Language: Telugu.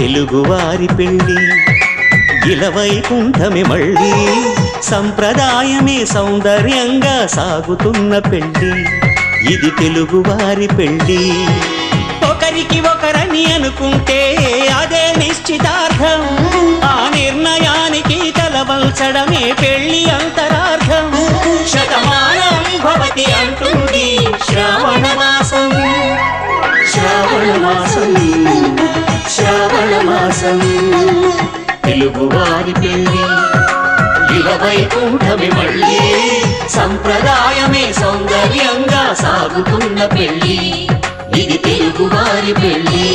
తెలుగువారి పెళ్ళి ఇలవైకుంఠమే మళ్ళీ సంప్రదాయమే సౌందర్యంగా సాగుతున్న పెళ్ళి ఇది తెలుగువారి పెళ్ళి ఒకరికి ఒకరని అనుకుంటే అదే నిశ్చితార్థం ఆ నిర్ణయానికి తలవంచడమే పెళ్ళి అంతరార్థం శతమానం భవతి అంటుంది శ్రావణ మాసం శ్రావణ మాసం శ్రావణ మాసం తెలుగువారి పెళ్ళి ఇలవైకుంఠమే మళ్ళీ సంప్రదాయమే సౌందర్యంగా సాగుతున్న పెళ్ళి ఇది తెలుగువారి పెళ్ళి